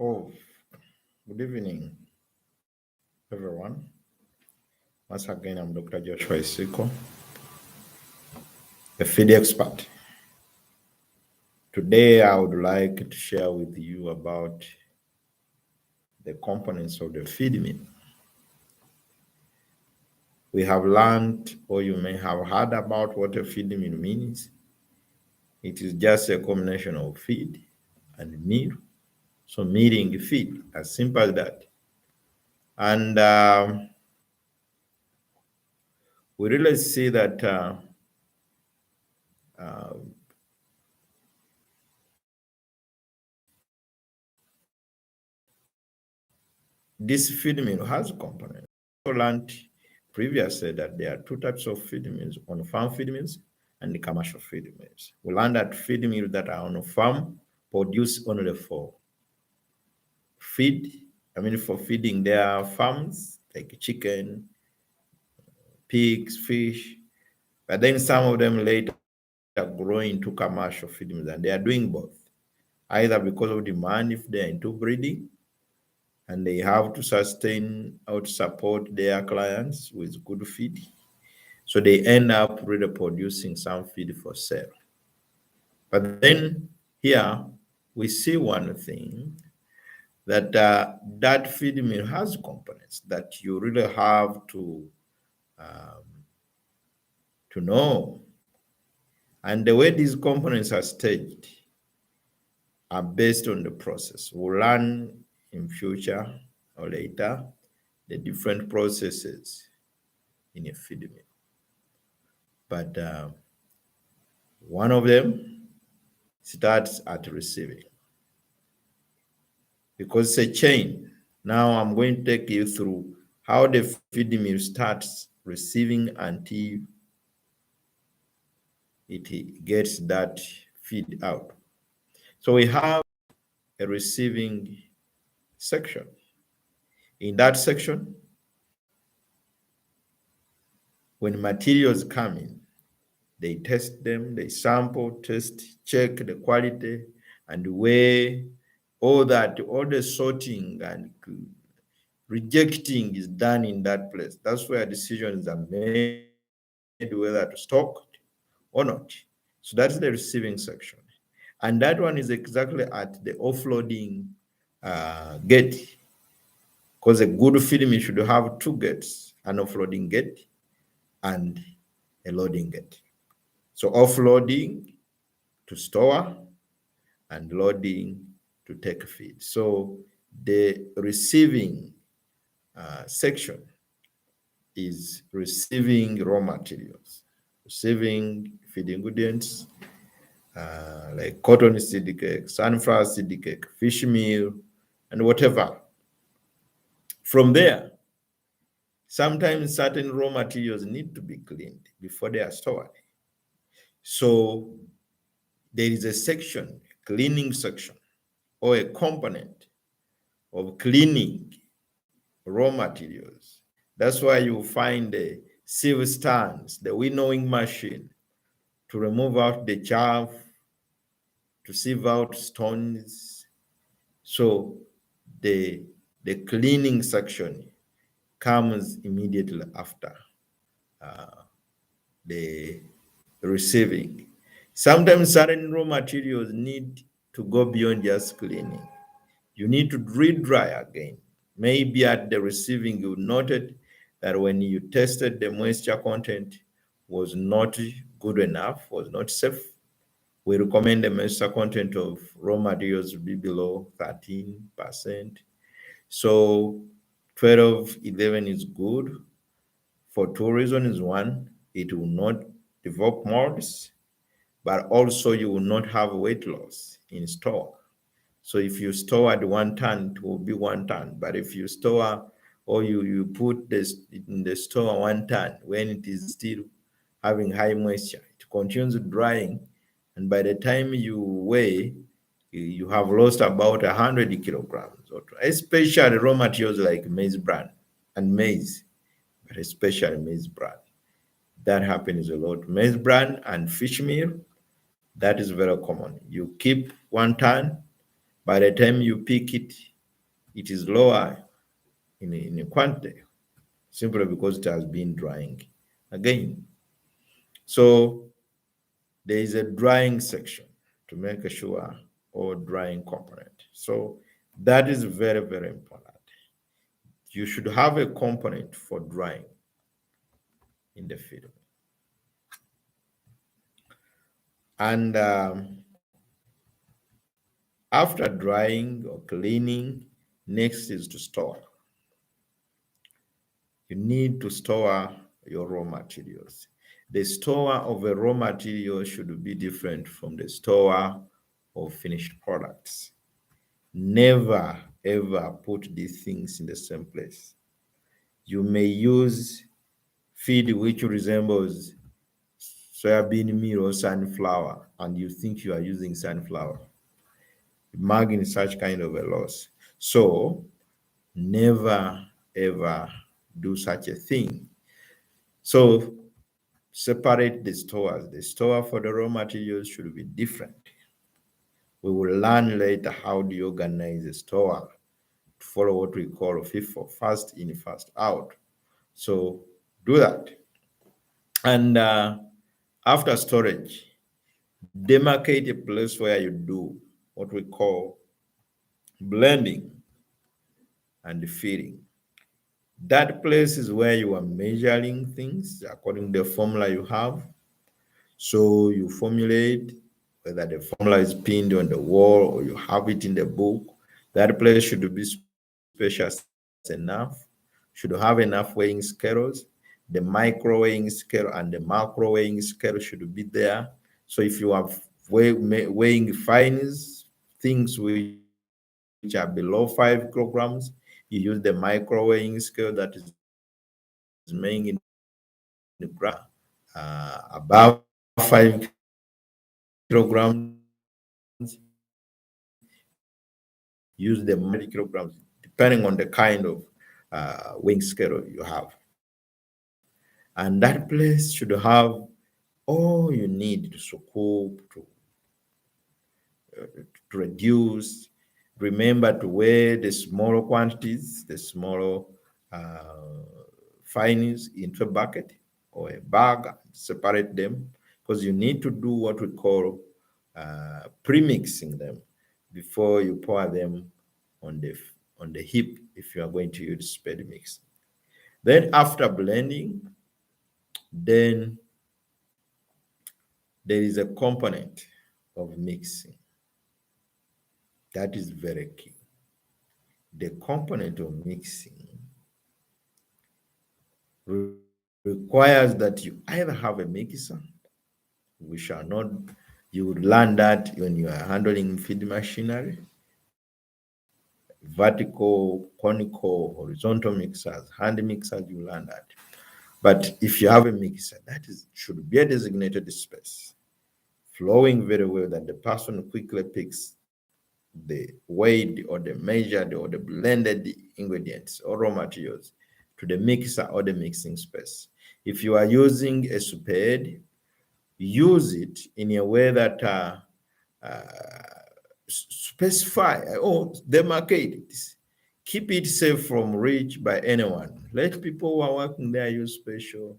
Oh, good evening, everyone. Once again, I'm Dr. Joshua Isiko, a feed expert. Today, I would like to share with you about the components of the feed mill. We have learned, or you may have heard about what a feed mill means. It is just a combination of feed and meal. So, milling feed, as simple as that. And we really see that uh, this feed mill has components. We learned previously that there are two types of feed mills, on farm feed mills and the commercial feed mills. We learned that feed mills that are on a farm produce only for for feeding their farms, like chicken, pigs, fish. But then some of them later grow into commercial feed mills, and they are doing both, either because of demand if they are into breeding, and they have to sustain or to support their clients with good feed. So they end up really producing some feed for sale. But then here we see one thing that that feed mill has components that you really have um, to know. And the way these components are staged are based on the process. We'll learn in future or later the different processes in a feed mill. But one of them starts at receiving because it's a chain. Now I'm going to take you through how the feed mill starts receiving until it gets that feed out. So we have a receiving section. In that section, when materials come in, they test them, they sample, test, check the quality, and weigh all that, all the sorting and rejecting is done in that place. That's where decisions are made whether to stock or not. So that's the receiving section. And that one is exactly at the offloading gate, because a good feed should have two gates, an offloading gate and a loading gate. So offloading to store and loading to take feed. So the receiving section is receiving raw materials, receiving feed ingredients like cotton seed cake, sunflower seed cake, fish meal, and whatever. From there, sometimes certain raw materials need to be cleaned before they are stored. So there is a section, cleaning section, or a component of cleaning raw materials. That's why you find the sieve stands, the winnowing machine to remove out the chaff, to sieve out stones. So the cleaning section comes immediately after the receiving. Sometimes certain raw materials need to go beyond just cleaning. You need to re-dry again. Maybe at the receiving, you noted that when you tested the moisture content was not good enough, was not safe. We recommend the moisture content of raw materials to be below 13%. So 12, 11 is good for two reasons. One, it will not develop molds, but also you will not have weight loss in store. So if you store at 1 ton, it will be 1 ton. But if you store or you put this in the store 1 ton when it is still having high moisture, it continues drying, and by the time you weigh, you have lost about 100 kilograms, especially raw materials like maize bran and maize, but especially maize bran. That happens a lot. Maize bran and fish meal, that is very common. You keep 1 ton By the time you pick it, it is lower in quantity, simply because it has been drying again. So there is a drying section to make sure, or drying component. So that is very, very important. You should have a component for drying in the field. And after drying or cleaning, next is to store. You need to store your raw materials. The store of a raw material should be different from the store of finished products. Never ever put these things in the same place. You may use feed which resembles soybean meal or sunflower, and you think you are using sunflower. Imagine such kind of a loss. So never ever do such a thing. So separate the stores. The store for the raw materials should be different. We will learn later how do you organize a store to follow what we call FIFO, first in, first out. So do that. And after storage, demarcate a place where you do what we call blending and feeding. That place is where you are measuring things according to the formula you have. So you formulate whether the formula is pinned on the wall or you have it in the book. That place should be spacious enough, should have enough weighing scales. The micro weighing scale and the macro weighing scale should be there. So if you have weighing fines, things which are below 5 kilograms, you use the micro weighing scale that is weighing in grams. Above 5 kilograms, use the macro weighing scale that is weighing in kilograms, depending on the kind of weighing scale you have. And that place should have all you need to scoop, to reduce. Remember to weigh the smaller quantities, the smaller fines into a bucket or a bag, and separate them, because you need to do what we call pre-mixing them before you pour them on the heap if you are going to use spade mix. Then after blending, then there is a component of mixing. That is very key. The component of mixing requires that you either have a mixer, we shall not, you would learn that when you are handling feed machinery, vertical, conical, horizontal mixers, hand mixers, you learn that. But if you have a mixer, that is should be a designated space, flowing very well, that the person quickly picks the weighed or the measured or the blended ingredients or raw materials to the mixer or the mixing space. If you are using a spade, use it in a way that specify or demarcate it. Keep it safe from reach by anyone. Let people who are working there use special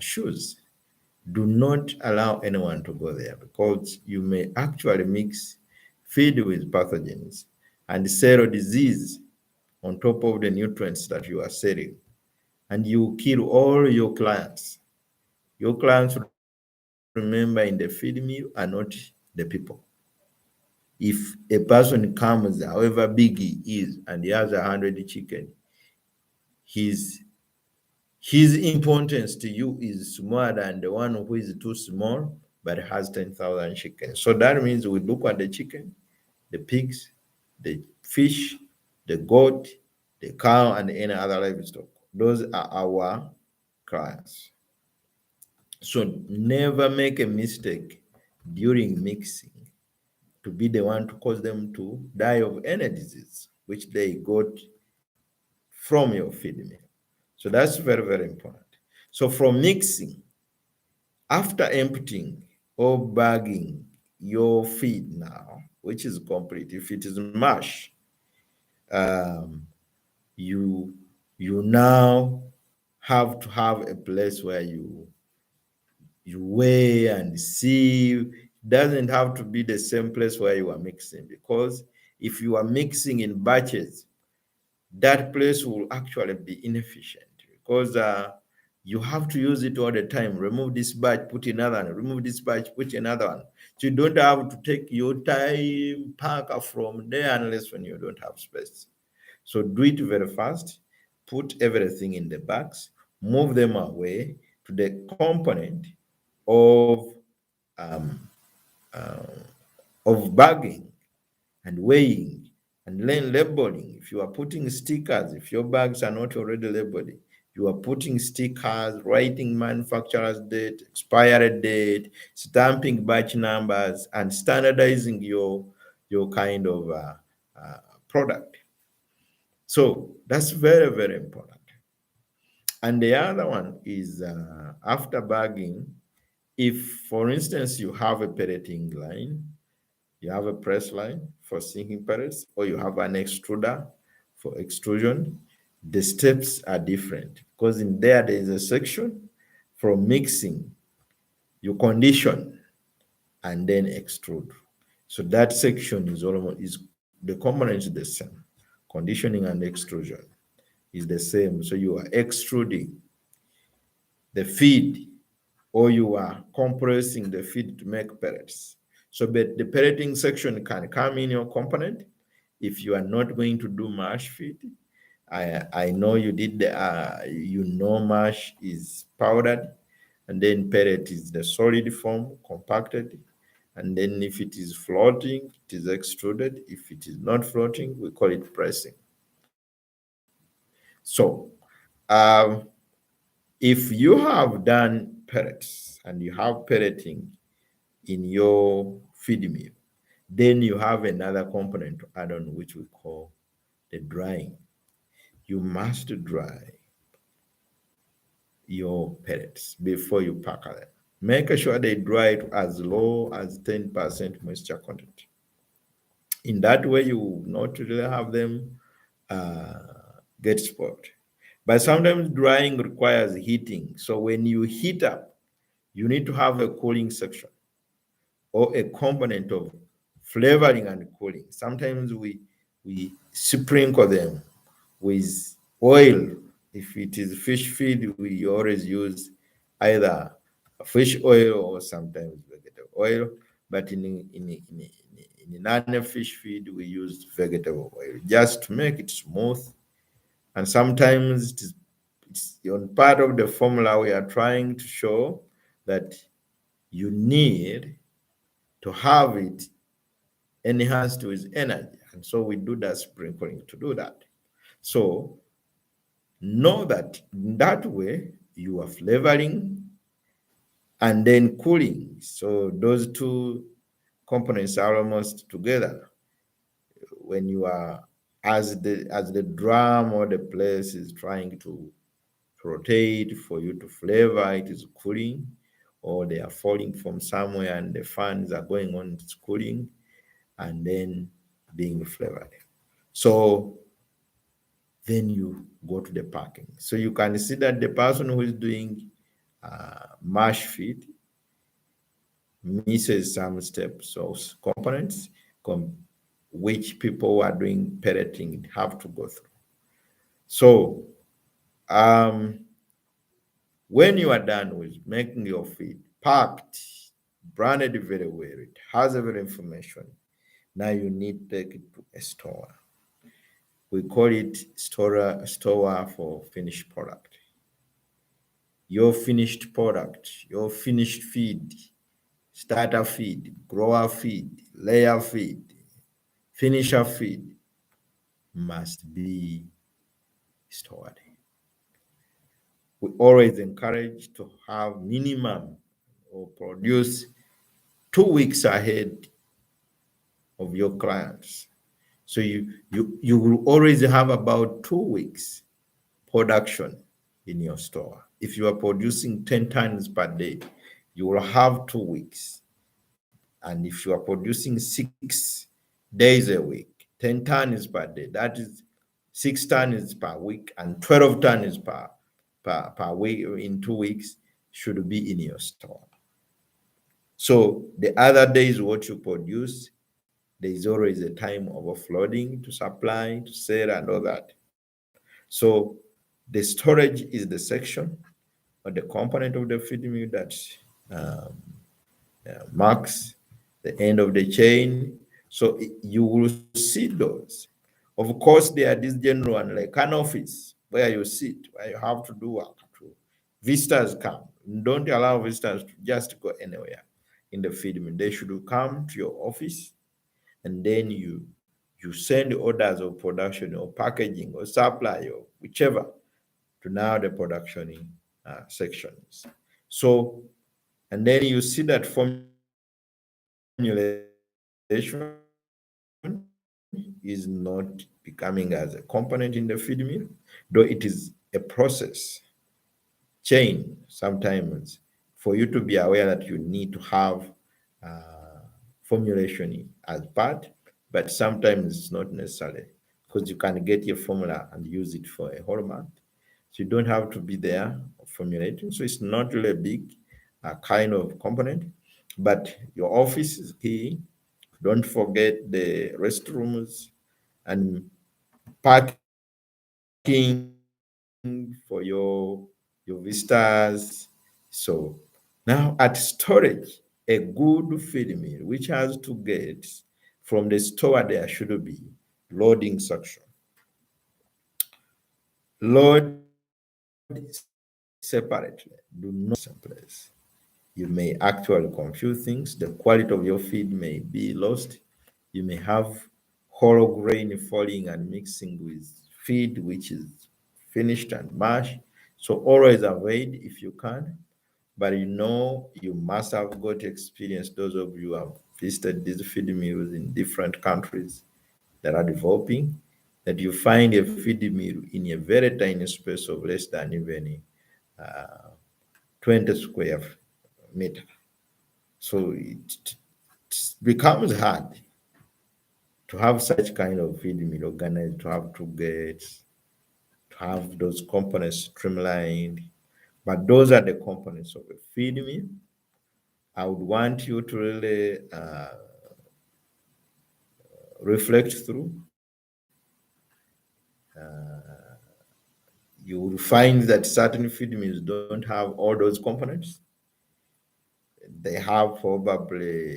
shoes. Do not allow anyone to go there, because you may actually mix feed with pathogens and sell disease on top of the nutrients that you are selling, and you kill all your clients. Your clients, remember, in the feed mill are not the people. If a person comes, however big he is, and he has 100 chicken, his importance to you is smaller than the one who is too small but has 10,000 chickens. So that means we look at the chicken, the pigs, the fish, the goat, the cow, and any other livestock. Those are our clients. So never make a mistake during mixing to be the one to cause them to die of any disease which they got from your feed mill. So that's very, very important. So from mixing, after emptying or bagging your feed now, which is complete. If it is mash, um, you now have to have a place where you weigh and see. It doesn't have to be the same place where you are mixing, because if you are mixing in batches, that place will actually be inefficient, because you have to use it all the time. Remove this batch, put another one, remove this batch, put another one. So you don't have to take your time, pack from there, unless when you don't have space. So do it very fast, put everything in the bags, move them away to the component of um, uh, bagging and weighing and then labeling. If you are putting stickers, if your bags are not already labeled, you are putting stickers, writing manufacturer's date, expiry date, stamping batch numbers, and standardizing your kind of product. So that's very, very important. And the other one is after bagging, if, for instance, you have a pelleting line, you have a press line for sinking pellets, or you have an extruder for extrusion, the steps are different, because in there is a section for mixing, you condition, and then extrude. So that section is almost, is the component is the same. Conditioning and extrusion is the same. So you are extruding the feed, or you are compressing the feed to make pellets. So but the pelleting section can come in your component. If you are not going to do mash feed, I know you did the mash is powdered, and then pellet is the solid form, compacted, and then if it is floating, it is extruded. If it is not floating, we call it pressing. So if you have done pellets and you have pelleting in your feed mill, then you have another component to add on, which we call the drying. You must dry your pellets before you pack them. Make sure they dry it as low as 10% moisture content. In that way, you will not really have them uh, get spoiled. But sometimes drying requires heating. So when you heat up, you need to have a cooling section or a component of flavoring and cooling. Sometimes we sprinkle them with oil. If it is fish feed, we always use either fish oil or sometimes vegetable oil. But in non-fish feed, we use vegetable oil just to make it smooth. And sometimes it's on part of the formula we are trying to show that you need to have it enhanced with energy. And so we do that sprinkling to do that. So know that in that way you are flavoring and then cooling. So those two components are almost together. When you are, as the drum or the place is trying to rotate for you to flavor, it is cooling, or they are falling from somewhere and the fans are going on, it's cooling, and then being flavored. So then you go to the packing. So you can see that the person who is doing mash feed misses some steps or components which people who are doing pelleting have to go through. So when you are done with making your feed, packed, branded very well, it has every information. Now you need to take it to a store. We call it store for finished product. Your finished product, your finished feed, starter feed, grower feed, layer feed, finisher feed must be stored. We always encourage to have minimum or produce 2 weeks ahead of your clients. So you will always have about 2 weeks production in your store. If you are producing 10 tons per day, you will have 2 weeks. And if you are producing 6 days a week, 10 tons per day. That is 6 tons per week, and 12 tons per week in 2 weeks should be in your store. So the other days, what you produce, there is always a time of offloading to supply, to sell, and all that. So the storage is the section or the component of the feed mill that um, marks the end of the chain. So you will see those. Of course, there are this general one like an office where you sit, where you have to do work. Visitors come. Don't allow visitors to just go anywhere in the feed mill. They should come to your office, and then you send orders of production or packaging or supply or whichever to now the production sections. So, and then you see that formulation is not becoming as a component in the feed mill, though it is a process chain sometimes for you to be aware that you need to have formulation as part, but sometimes it's not necessary because you can get your formula and use it for a whole month. So you don't have to be there formulating. So it's not really a big kind of component, but your office is key. Don't forget the restrooms and parking for your visitors. So now at storage, a good feed mill which has two gates from the store, there should be loading section. Load separately. Do not someplace. You may actually confuse things. The quality of your feed may be lost. You may have whole grain falling and mixing with feed which is finished and mashed. So always avoid if you can. But you know, you must have got experience. Those of you who have visited these feed mills in different countries that are developing, that you find a feed mill in a very tiny space of less than even uh, 20 square meter. So it becomes hard to have such kind of feed mill organized, to have two gates, to have those components streamlined. But those are the components of a feed mill. I would want you to really reflect through. You will find that certain feed mills don't have all those components. They have probably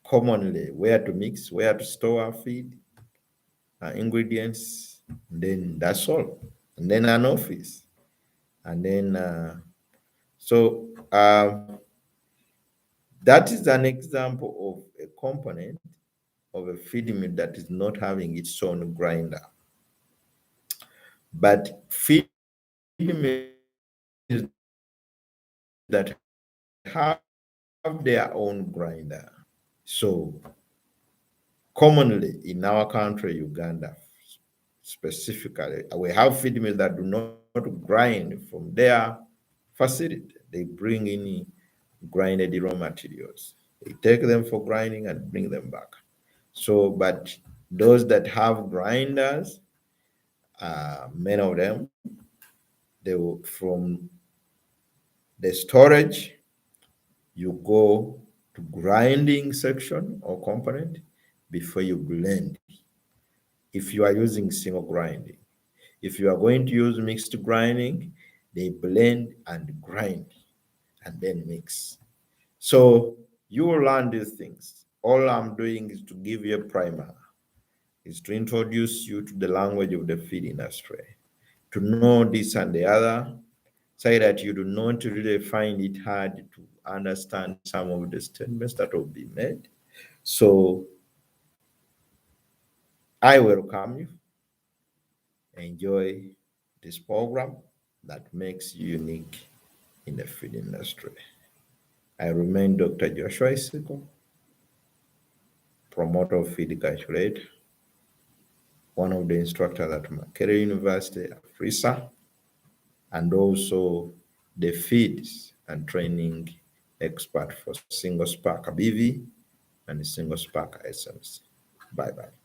commonly where to mix, where to store feed, ingredients, then that's all. And then an office. And then, that is an example of a component of a feed mill that is not having its own grinder. But feed mills that have their own grinder. So commonly in our country, Uganda, specifically, we have feed mills that do not grind from their facility. They bring in grinded raw materials. They take them for grinding and bring them back. So, but those that have grinders, many of them, they will, from the storage, you go to grinding section or component before you blend. If you are using single grinding, if you are going to use mixed grinding, they blend and grind and then mix. So you will learn these things. All I'm doing is to give you a primer, is to introduce you to the language of the feed industry, to know this and the other, so that you do not really find it hard to understand some of the statements that will be made. So I welcome you. Enjoy this program that makes you unique in the feed industry. I remain Dr. Joshua Isiko, promoter of Feed Calculate, one of the instructors at Makerere University, Afrisa, and also the feeds and training expert for single spark BV and a single Spark SMC. Bye-bye.